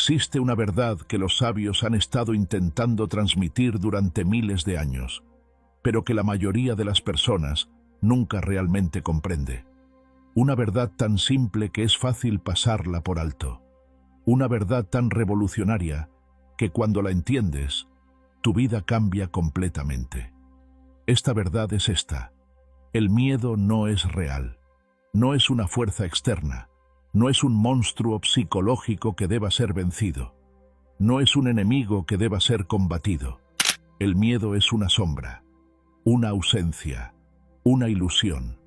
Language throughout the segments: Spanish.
Existe una verdad que los sabios han estado intentando transmitir durante miles de años, pero que la mayoría de las personas nunca realmente comprende. Una verdad tan simple que es fácil pasarla por alto. Una verdad tan revolucionaria que cuando la entiendes, tu vida cambia completamente. Esta verdad es esta: el miedo no es real, no es una fuerza externa, no es un monstruo psicológico que deba ser vencido, no es un enemigo que deba ser combatido. El miedo es una sombra, una ausencia, una ilusión.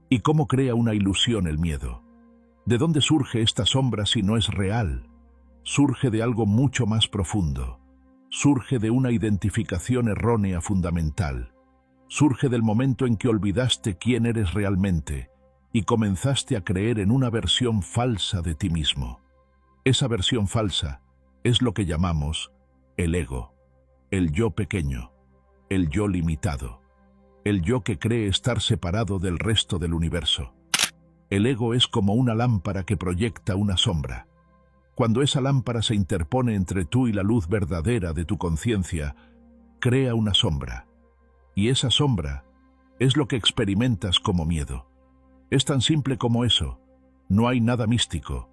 ¿Y cómo crea una ilusión el miedo? ¿De dónde surge esta sombra si no es real? Surge de algo mucho más profundo. Surge de una identificación errónea fundamental. Surge del momento en que olvidaste quién eres realmente y comenzaste a creer en una versión falsa de ti mismo. Esa versión falsa es lo que llamamos el ego, el yo pequeño, el yo limitado, el yo que cree estar separado del resto del universo. El ego es como una lámpara que proyecta una sombra. Cuando esa lámpara se interpone entre tú y la luz verdadera de tu conciencia, crea una sombra. Y esa sombra es lo que experimentas como miedo. Es tan simple como eso. No hay nada místico,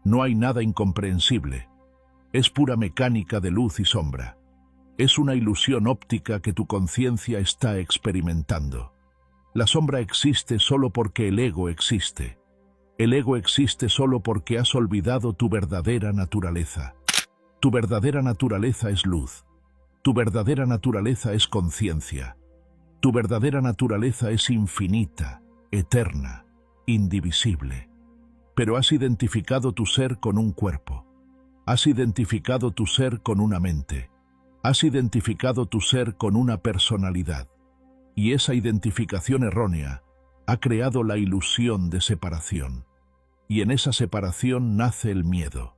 no hay nada incomprensible. Es pura mecánica de luz y sombra. Es una ilusión óptica que tu conciencia está experimentando. La sombra existe solo porque el ego existe. El ego existe solo porque has olvidado tu verdadera naturaleza. Tu verdadera naturaleza es luz. Tu verdadera naturaleza es conciencia. Tu verdadera naturaleza es infinita, eterna, indivisible. Pero has identificado tu ser con un cuerpo. Has identificado tu ser con una mente. Has identificado tu ser con una personalidad. Y esa identificación errónea ha creado la ilusión de separación. Y en esa separación nace el miedo.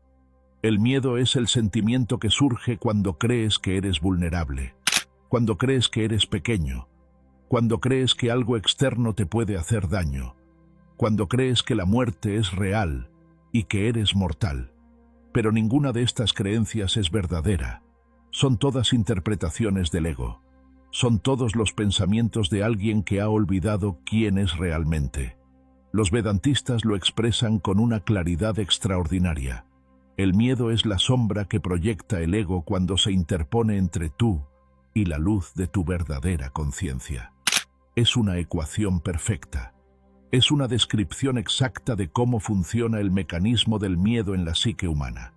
El miedo es el sentimiento que surge cuando crees que eres vulnerable, cuando crees que eres pequeño, cuando crees que algo externo te puede hacer daño, cuando crees que la muerte es real y que eres mortal. Pero ninguna de estas creencias es verdadera. Son todas interpretaciones del ego. Son todos los pensamientos de alguien que ha olvidado quién es realmente. Los vedantistas lo expresan con una claridad extraordinaria. El miedo es la sombra que proyecta el ego cuando se interpone entre tú y la luz de tu verdadera conciencia. Es una ecuación perfecta. Es una descripción exacta de cómo funciona el mecanismo del miedo en la psique humana.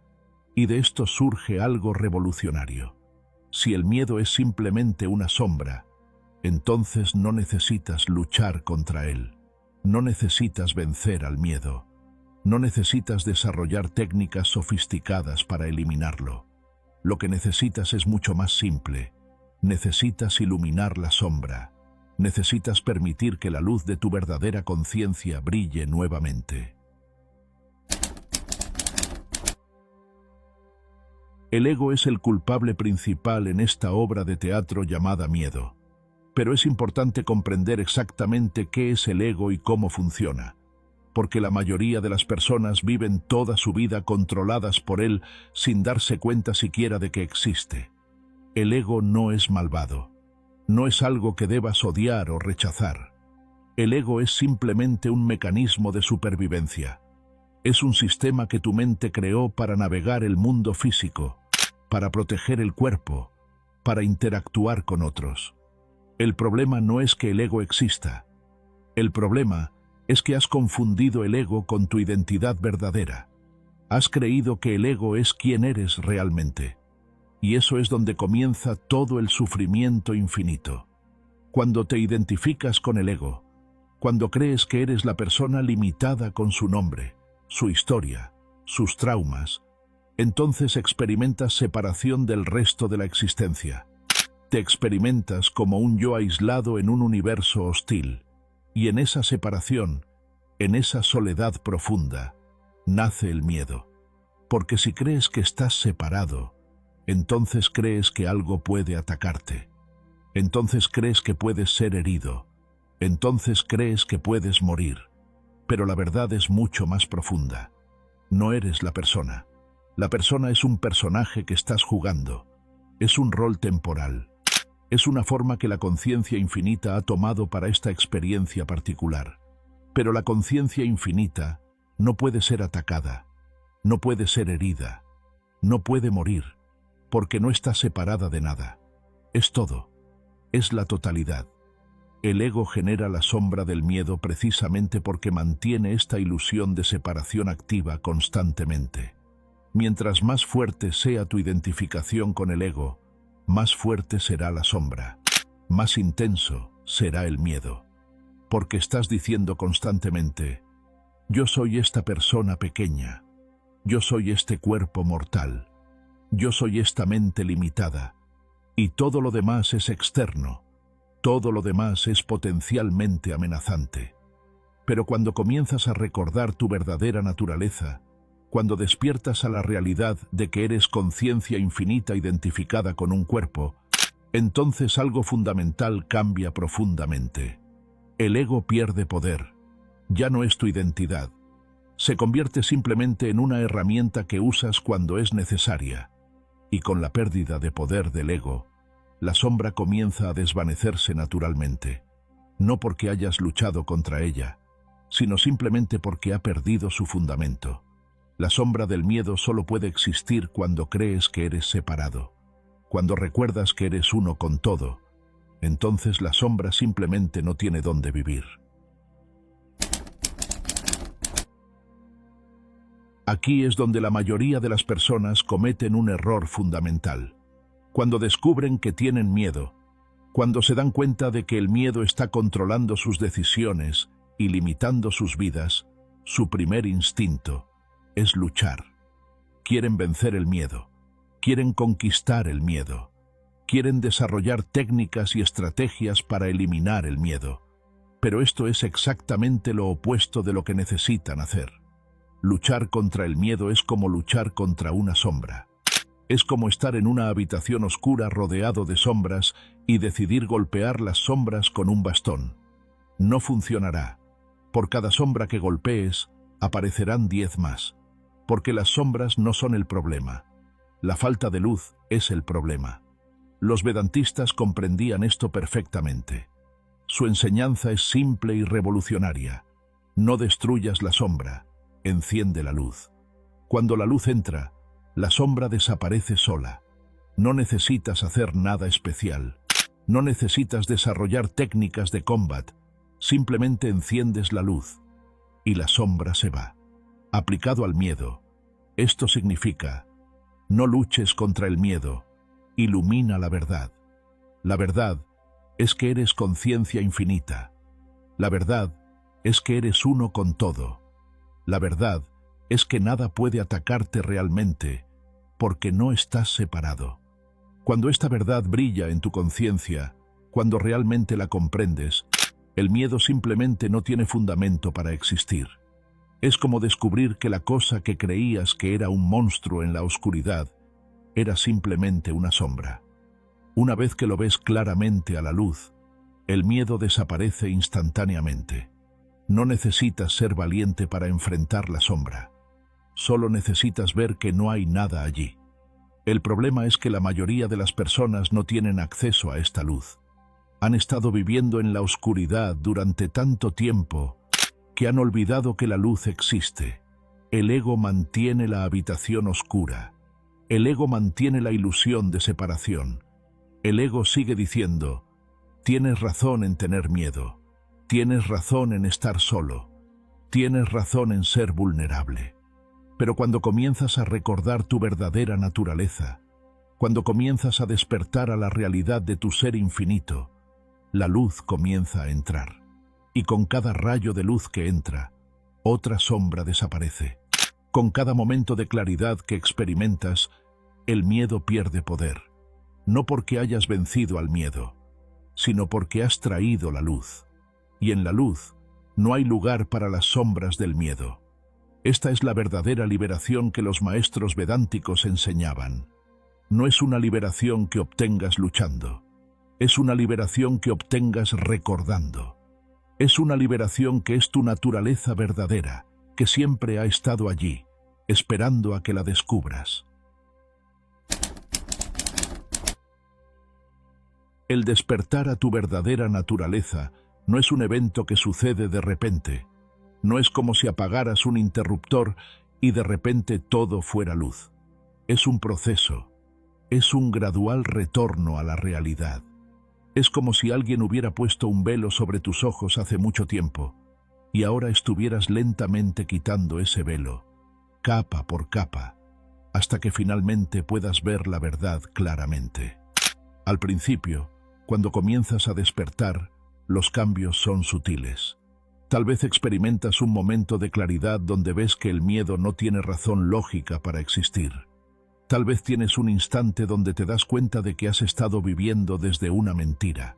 Y de esto surge algo revolucionario. Si el miedo es simplemente una sombra, entonces no necesitas luchar contra él. No necesitas vencer al miedo. No necesitas desarrollar técnicas sofisticadas para eliminarlo. Lo que necesitas es mucho más simple. Necesitas iluminar la sombra. Necesitas permitir que la luz de tu verdadera conciencia brille nuevamente. El ego es el culpable principal en esta obra de teatro llamada miedo. Pero es importante comprender exactamente qué es el ego y cómo funciona, porque la mayoría de las personas viven toda su vida controladas por él sin darse cuenta siquiera de que existe. El ego no es malvado. No es algo que debas odiar o rechazar. El ego es simplemente un mecanismo de supervivencia. Es un sistema que tu mente creó para navegar el mundo físico, para proteger el cuerpo, para interactuar con otros. El problema no es que el ego exista. El problema es que has confundido el ego con tu identidad verdadera. Has creído que el ego es quien eres realmente. Y eso es donde comienza todo el sufrimiento infinito. Cuando te identificas con el ego, cuando crees que eres la persona limitada con su nombre, su historia, sus traumas, entonces experimentas separación del resto de la existencia. Te experimentas como un yo aislado en un universo hostil. Y en esa separación, en esa soledad profunda, nace el miedo. Porque si crees que estás separado, entonces crees que algo puede atacarte. Entonces crees que puedes ser herido. Entonces crees que puedes morir. Pero la verdad es mucho más profunda. No eres la persona. La persona es un personaje que estás jugando. Es un rol temporal. Es una forma que la conciencia infinita ha tomado para esta experiencia particular. Pero la conciencia infinita no puede ser atacada, no puede ser herida, no puede morir, porque no está separada de nada. Es todo, es la totalidad. El ego genera la sombra del miedo precisamente porque mantiene esta ilusión de separación activa constantemente. Mientras más fuerte sea tu identificación con el ego, más fuerte será la sombra, más intenso será el miedo. Porque estás diciendo constantemente, yo soy esta persona pequeña, yo soy este cuerpo mortal, yo soy esta mente limitada, y todo lo demás es externo, todo lo demás es potencialmente amenazante. Pero cuando comienzas a recordar tu verdadera naturaleza, cuando despiertas a la realidad de que eres conciencia infinita identificada con un cuerpo, entonces algo fundamental cambia profundamente. El ego pierde poder. Ya no es tu identidad. Se convierte simplemente en una herramienta que usas cuando es necesaria. Y con la pérdida de poder del ego, la sombra comienza a desvanecerse naturalmente. No porque hayas luchado contra ella, sino simplemente porque ha perdido su fundamento. La sombra del miedo solo puede existir cuando crees que eres separado. Cuando recuerdas que eres uno con todo, entonces la sombra simplemente no tiene dónde vivir. Aquí es donde la mayoría de las personas cometen un error fundamental. Cuando descubren que tienen miedo, cuando se dan cuenta de que el miedo está controlando sus decisiones y limitando sus vidas, su primer instinto es luchar. Quieren vencer el miedo, quieren conquistar el miedo, quieren desarrollar técnicas y estrategias para eliminar el miedo. Pero esto es exactamente lo opuesto de lo que necesitan hacer. Luchar contra el miedo es como luchar contra una sombra. Es como estar en una habitación oscura rodeado de sombras y decidir golpear las sombras con un bastón. No funcionará. Por cada sombra que golpees, aparecerán 10 más. Porque las sombras no son el problema. La falta de luz es el problema. Los vedantistas comprendían esto perfectamente. Su enseñanza es simple y revolucionaria. No destruyas la sombra, enciende la luz. Cuando la luz entra, la sombra desaparece sola. No necesitas hacer nada especial. No necesitas desarrollar técnicas de combat. Simplemente enciendes la luz y la sombra se va. Aplicado al miedo, esto significa: no luches contra el miedo, ilumina la verdad. La verdad es que eres conciencia infinita. La verdad es que eres uno con todo. La verdad es que nada puede atacarte realmente, porque no estás separado. Cuando esta verdad brilla en tu conciencia, cuando realmente la comprendes, el miedo simplemente no tiene fundamento para existir. Es como descubrir que la cosa que creías que era un monstruo en la oscuridad era simplemente una sombra. Una vez que lo ves claramente a la luz, el miedo desaparece instantáneamente. No necesitas ser valiente para enfrentar la sombra. Solo necesitas ver que no hay nada allí. El problema es que la mayoría de las personas no tienen acceso a esta luz. Han estado viviendo en la oscuridad durante tanto tiempo que han olvidado que la luz existe. El ego mantiene la habitación oscura. El ego mantiene la ilusión de separación. El ego sigue diciendo: tienes razón en tener miedo, tienes razón en estar solo, tienes razón en ser vulnerable. Pero cuando comienzas a recordar tu verdadera naturaleza, cuando comienzas a despertar a la realidad de tu ser infinito, la luz comienza a entrar. Y con cada rayo de luz que entra, otra sombra desaparece. Con cada momento de claridad que experimentas, el miedo pierde poder. No porque hayas vencido al miedo, sino porque has traído la luz. Y en la luz no hay lugar para las sombras del miedo. Esta es la verdadera liberación que los maestros vedánticos enseñaban. No es una liberación que obtengas luchando. Es una liberación que obtengas recordando. Es una liberación que es tu naturaleza verdadera, que siempre ha estado allí, esperando a que la descubras. El despertar a tu verdadera naturaleza no es un evento que sucede de repente. No es como si apagaras un interruptor y de repente todo fuera luz. Es un proceso. Es un gradual retorno a la realidad. Es como si alguien hubiera puesto un velo sobre tus ojos hace mucho tiempo y ahora estuvieras lentamente quitando ese velo, capa por capa, hasta que finalmente puedas ver la verdad claramente. Al principio, cuando comienzas a despertar, los cambios son sutiles. Tal vez experimentas un momento de claridad donde ves que el miedo no tiene razón lógica para existir. Tal vez tienes un instante donde te das cuenta de que has estado viviendo desde una mentira.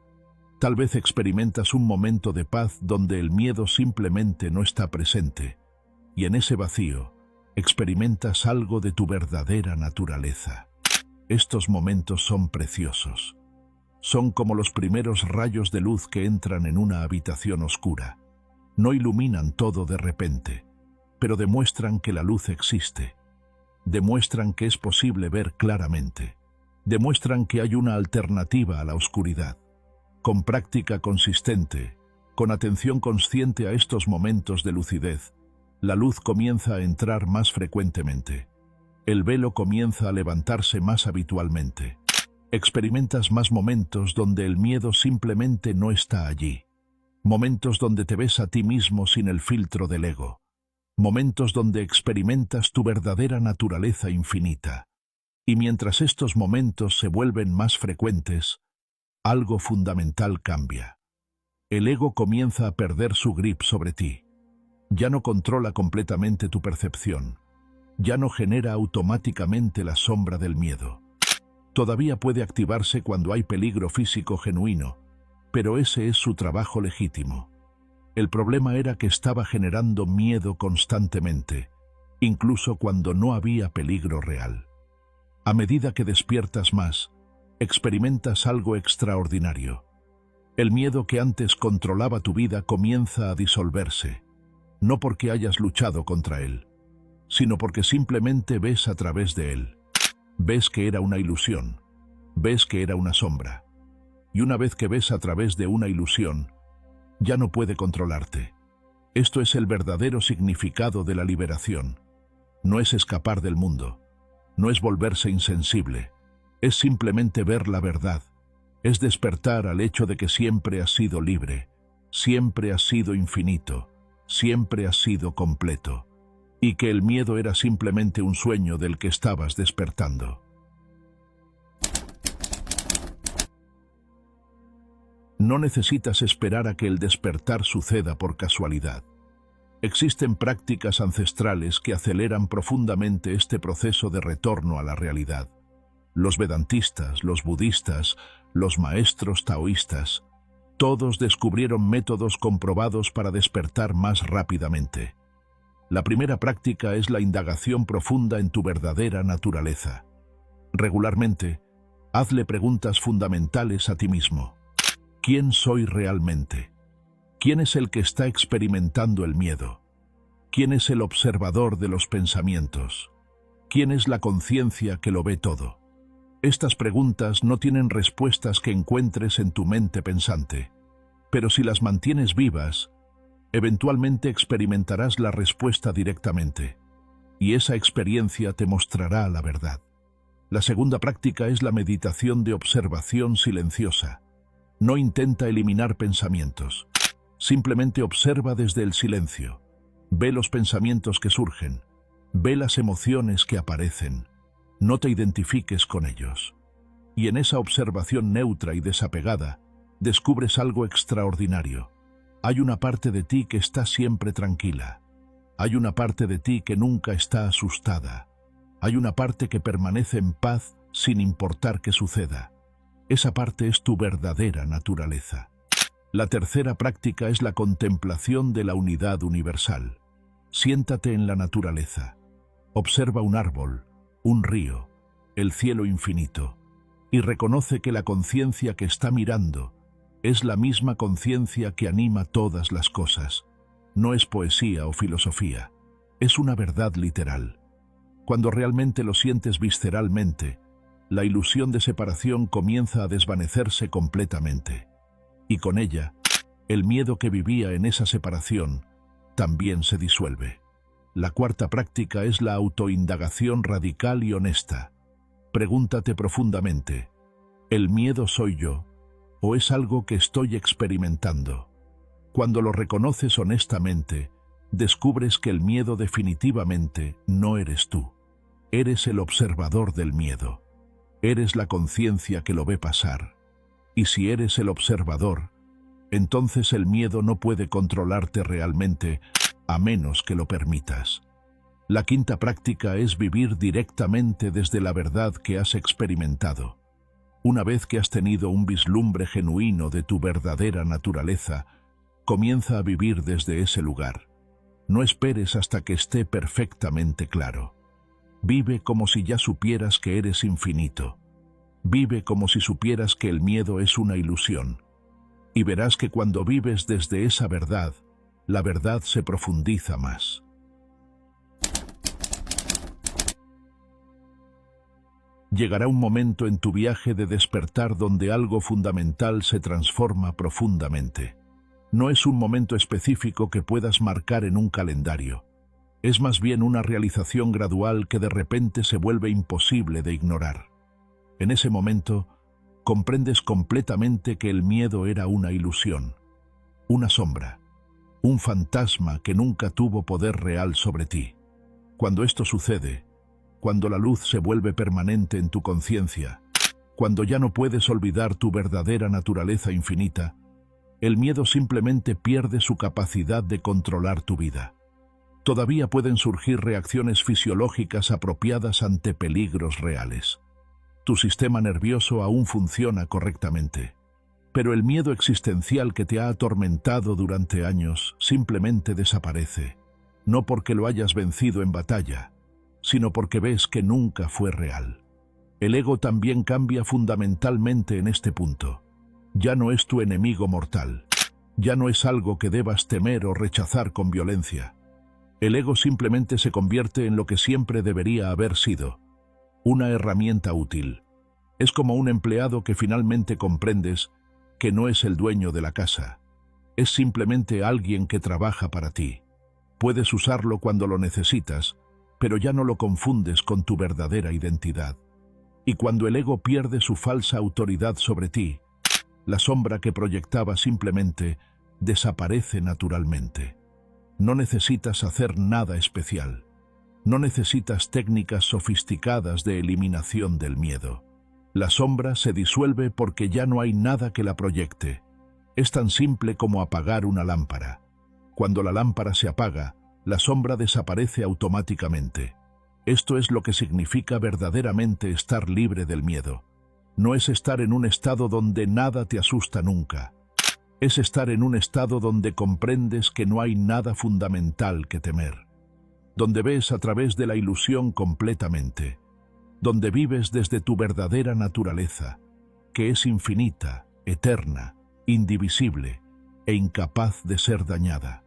Tal vez experimentas un momento de paz donde el miedo simplemente no está presente. Y en ese vacío, experimentas algo de tu verdadera naturaleza. Estos momentos son preciosos. Son como los primeros rayos de luz que entran en una habitación oscura. No iluminan todo de repente, pero demuestran que la luz existe. Demuestran que es posible ver claramente. Demuestran que hay una alternativa a la oscuridad. Con práctica consistente, con atención consciente a estos momentos de lucidez, la luz comienza a entrar más frecuentemente. El velo comienza a levantarse más habitualmente. Experimentas más momentos donde el miedo simplemente no está allí. Momentos donde te ves a ti mismo sin el filtro del ego. Momentos donde experimentas tu verdadera naturaleza infinita. Y mientras estos momentos se vuelven más frecuentes, algo fundamental cambia. El ego comienza a perder su grip sobre ti. Ya no controla completamente tu percepción. Ya no genera automáticamente la sombra del miedo. Todavía puede activarse cuando hay peligro físico genuino, pero ese es su trabajo legítimo. El problema era que estaba generando miedo constantemente, incluso cuando no había peligro real. A medida que despiertas más, experimentas algo extraordinario. El miedo que antes controlaba tu vida comienza a disolverse, no porque hayas luchado contra él, sino porque simplemente ves a través de él. Ves que era una ilusión, ves que era una sombra. Y una vez que ves a través de una ilusión, ya no puede controlarte. Esto es el verdadero significado de la liberación. No es escapar del mundo, no es volverse insensible, es simplemente ver la verdad, es despertar al hecho de que siempre has sido libre, siempre has sido infinito, siempre has sido completo, y que el miedo era simplemente un sueño del que estabas despertando. No necesitas esperar a que el despertar suceda por casualidad. Existen prácticas ancestrales que aceleran profundamente este proceso de retorno a la realidad. Los vedantistas, los budistas, los maestros taoístas, todos descubrieron métodos comprobados para despertar más rápidamente. La primera práctica es la indagación profunda en tu verdadera naturaleza. Regularmente, hazle preguntas fundamentales a ti mismo. ¿Quién soy realmente? ¿Quién es el que está experimentando el miedo? ¿Quién es el observador de los pensamientos? ¿Quién es la conciencia que lo ve todo? Estas preguntas no tienen respuestas que encuentres en tu mente pensante, pero si las mantienes vivas, eventualmente experimentarás la respuesta directamente, y esa experiencia te mostrará la verdad. La segunda práctica es la meditación de observación silenciosa. No intenta eliminar pensamientos. Simplemente observa desde el silencio. Ve los pensamientos que surgen. Ve las emociones que aparecen. No te identifiques con ellos. Y en esa observación neutra y desapegada, descubres algo extraordinario. Hay una parte de ti que está siempre tranquila. Hay una parte de ti que nunca está asustada. Hay una parte que permanece en paz sin importar qué suceda. Esa parte es tu verdadera naturaleza. La tercera práctica es la contemplación de la unidad universal. Siéntate en la naturaleza. Observa un árbol, un río, el cielo infinito, y reconoce que la conciencia que está mirando es la misma conciencia que anima todas las cosas. No es poesía o filosofía, es una verdad literal. Cuando realmente lo sientes visceralmente, la ilusión de separación comienza a desvanecerse completamente. Y con ella, el miedo que vivía en esa separación también se disuelve. La cuarta práctica es la autoindagación radical y honesta. Pregúntate profundamente, ¿el miedo soy yo o es algo que estoy experimentando? Cuando lo reconoces honestamente, descubres que el miedo definitivamente no eres tú. Eres el observador del miedo. Eres la conciencia que lo ve pasar. Y si eres el observador, entonces el miedo no puede controlarte realmente, a menos que lo permitas. La quinta práctica es vivir directamente desde la verdad que has experimentado. Una vez que has tenido un vislumbre genuino de tu verdadera naturaleza, comienza a vivir desde ese lugar. No esperes hasta que esté perfectamente claro. Vive como si ya supieras que eres infinito. Vive como si supieras que el miedo es una ilusión. Y verás que cuando vives desde esa verdad, la verdad se profundiza más. Llegará un momento en tu viaje de despertar donde algo fundamental se transforma profundamente. No es un momento específico que puedas marcar en un calendario. Es más bien una realización gradual que de repente se vuelve imposible de ignorar. En ese momento, comprendes completamente que el miedo era una ilusión, una sombra, un fantasma que nunca tuvo poder real sobre ti. Cuando esto sucede, cuando la luz se vuelve permanente en tu conciencia, cuando ya no puedes olvidar tu verdadera naturaleza infinita, el miedo simplemente pierde su capacidad de controlar tu vida. Todavía pueden surgir reacciones fisiológicas apropiadas ante peligros reales. Tu sistema nervioso aún funciona correctamente, pero el miedo existencial que te ha atormentado durante años simplemente desaparece, no porque lo hayas vencido en batalla, sino porque ves que nunca fue real. El ego también cambia fundamentalmente en este punto. Ya no es tu enemigo mortal. Ya no es algo que debas temer o rechazar con violencia. El ego simplemente se convierte en lo que siempre debería haber sido: una herramienta útil. Es como un empleado que finalmente comprendes que no es el dueño de la casa. Es simplemente alguien que trabaja para ti. Puedes usarlo cuando lo necesitas, pero ya no lo confundes con tu verdadera identidad. Y cuando el ego pierde su falsa autoridad sobre ti, la sombra que proyectaba simplemente desaparece naturalmente. No necesitas hacer nada especial. No necesitas técnicas sofisticadas de eliminación del miedo. La sombra se disuelve porque ya no hay nada que la proyecte. Es tan simple como apagar una lámpara. Cuando la lámpara se apaga, la sombra desaparece automáticamente. Esto es lo que significa verdaderamente estar libre del miedo. No es estar en un estado donde nada te asusta nunca. Es estar en un estado donde comprendes que no hay nada fundamental que temer. Donde ves a través de la ilusión completamente. Donde vives desde tu verdadera naturaleza, que es infinita, eterna, indivisible e incapaz de ser dañada.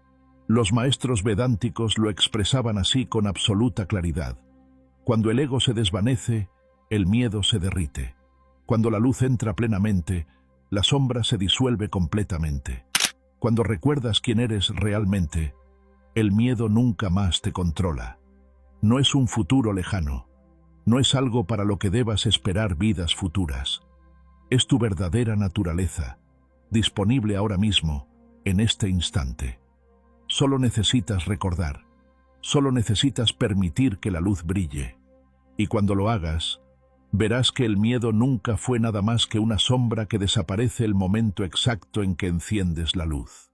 Los maestros vedánticos lo expresaban así con absoluta claridad. Cuando el ego se desvanece, el miedo se derrite. Cuando la luz entra plenamente, la sombra se disuelve completamente. Cuando recuerdas quién eres realmente, el miedo nunca más te controla. No es un futuro lejano. No es algo para lo que debas esperar vidas futuras. Es tu verdadera naturaleza, disponible ahora mismo, en este instante. Solo necesitas recordar. Solo necesitas permitir que la luz brille. Y cuando lo hagas, verás que el miedo nunca fue nada más que una sombra que desaparece el momento exacto en que enciendes la luz.